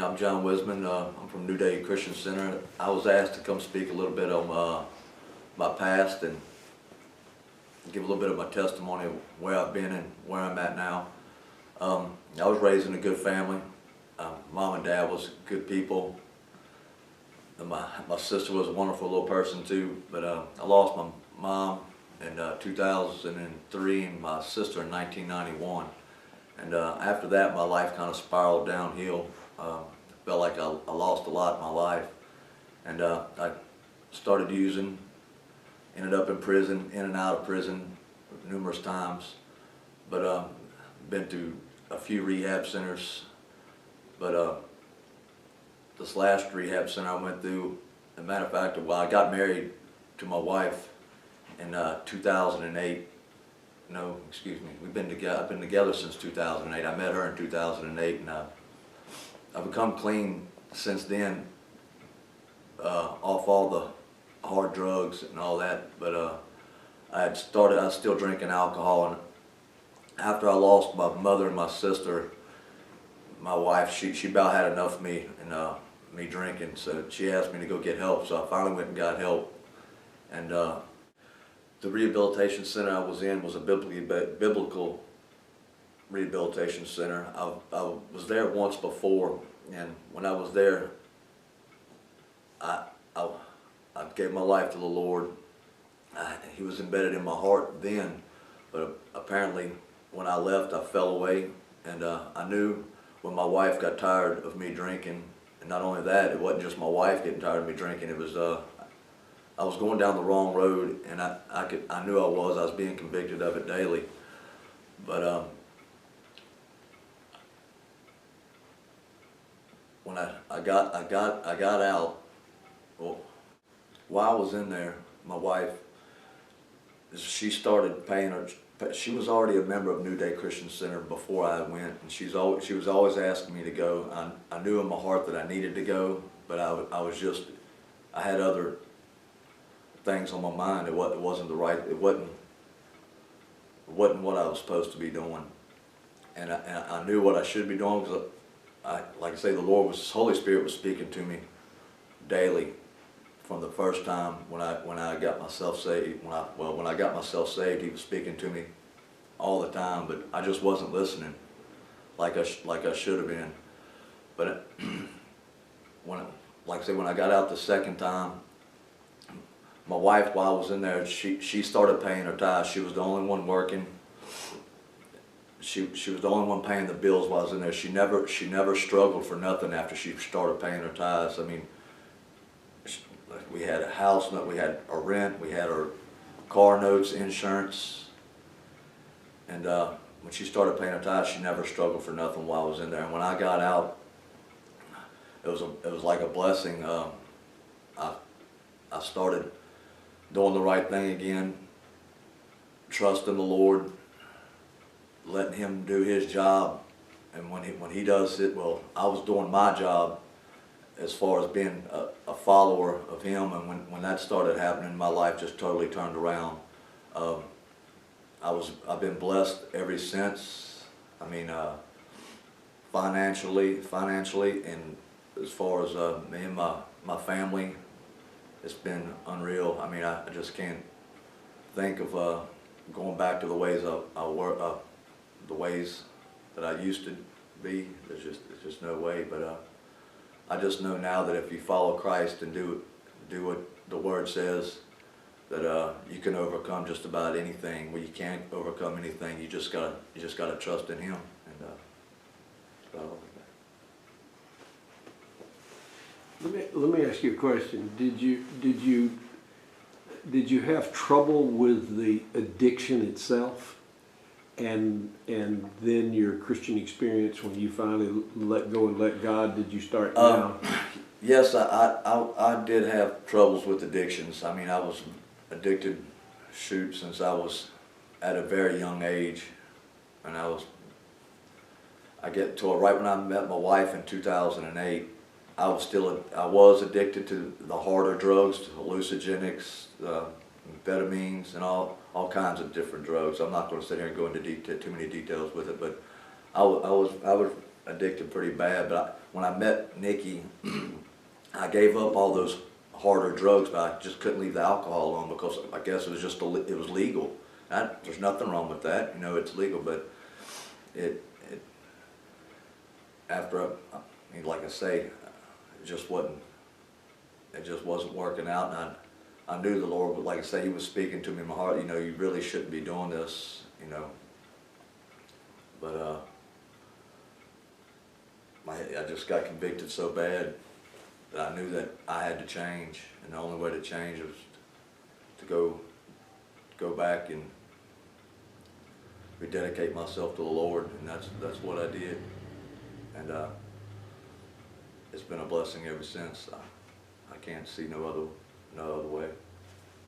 I'm John Wisman. I'm from New Day Christian Center. I was asked to come speak a little bit on my past and give a little bit of my testimony of where I've been and where I'm at now. I was raised in a good family. Mom and Dad was good people. And my sister was a wonderful little person too, but I lost my mom in 2003 and my sister in 1991. And after that, my life kind of spiraled downhill. Felt like I lost a lot in my life. And I started using, ended up in prison, in and out of prison numerous times. But been to a few rehab centers. But this last rehab center I went through, as a matter of fact, well, I got married to my wife in 2008. No, excuse me. I've been together since 2008. I met her in 2008, and I've become clean since then, off all the hard drugs and all that. But I was still drinking alcohol, and after I lost my mother and my sister, my wife, she about had enough of me and me drinking, so she asked me to go get help. So I finally went and got help, and the rehabilitation center I was in was a biblical rehabilitation center. I was there once before, and when I was there, I gave my life to the Lord. He was embedded in my heart then, but apparently when I left, I fell away, and I knew when my wife got tired of me drinking, and not only that, it wasn't just my wife getting tired of me drinking, it was I was going down the wrong road, and I knew I was being convicted of it daily. But when I got out, well, while I was in there, my wife, she started paying her. She was already a member of New Day Christian Center before I went, and she was always asking me to go. I knew in my heart that I needed to go, but I had other things on my mind. It wasn't the right. It wasn't what I was supposed to be doing, and I knew what I should be doing because like I say, the Holy Spirit was speaking to me daily from the first time when I got myself saved. When I got myself saved, He was speaking to me all the time, but I just wasn't listening like I should have been. But like I say, when I got out the second time, my wife, while I was in there, she started paying her tithes. She was the only one working. She was the only one paying the bills while I was in there. She never struggled for nothing after she started paying her tithes. I mean, we had a house note, we had a rent, we had our car notes, insurance, and when she started paying her tithes, she never struggled for nothing while I was in there. And when I got out, it was like a blessing. I started doing the right thing again, trusting the Lord, letting Him do His job, and when He does it, well, I was doing my job as far as being a follower of Him, and when that started happening, my life just totally turned around. I've been blessed ever since. I mean, financially, and as far as me and my family, it's been unreal. I mean, I just can't think of going back to the ways the ways that I used to be. There's just no way. But I just know now that if you follow Christ and do what the Word says, that you can overcome just about anything. Well, you can't overcome anything. You just gotta trust in Him, and that's about all. Let me ask you a question. Did you have trouble with the addiction itself, and then your Christian experience when you finally let go and let God? Did you start down? Yes, I did have troubles with addictions. I mean, I was addicted, since I was at a very young age, and I get to right when I met my wife in 2008. I was addicted to the harder drugs, to hallucinogenics, amphetamines, and all kinds of different drugs. I'm not going to sit here and go into too many details with it, but I was addicted pretty bad. But when I met Nikki, I gave up all those harder drugs, but I just couldn't leave the alcohol alone because I guess it was just it was legal. There's nothing wrong with that, you know, it's legal, but it after I mean, like I say, it just wasn't working out, and I knew the Lord, but like I say, He was speaking to me in my heart. You know, you really shouldn't be doing this, you know. But I just got convicted so bad that I knew that I had to change, and the only way to change was to go back and rededicate myself to the Lord, and that's what I did, and it's been a blessing ever since. I can't see no other way.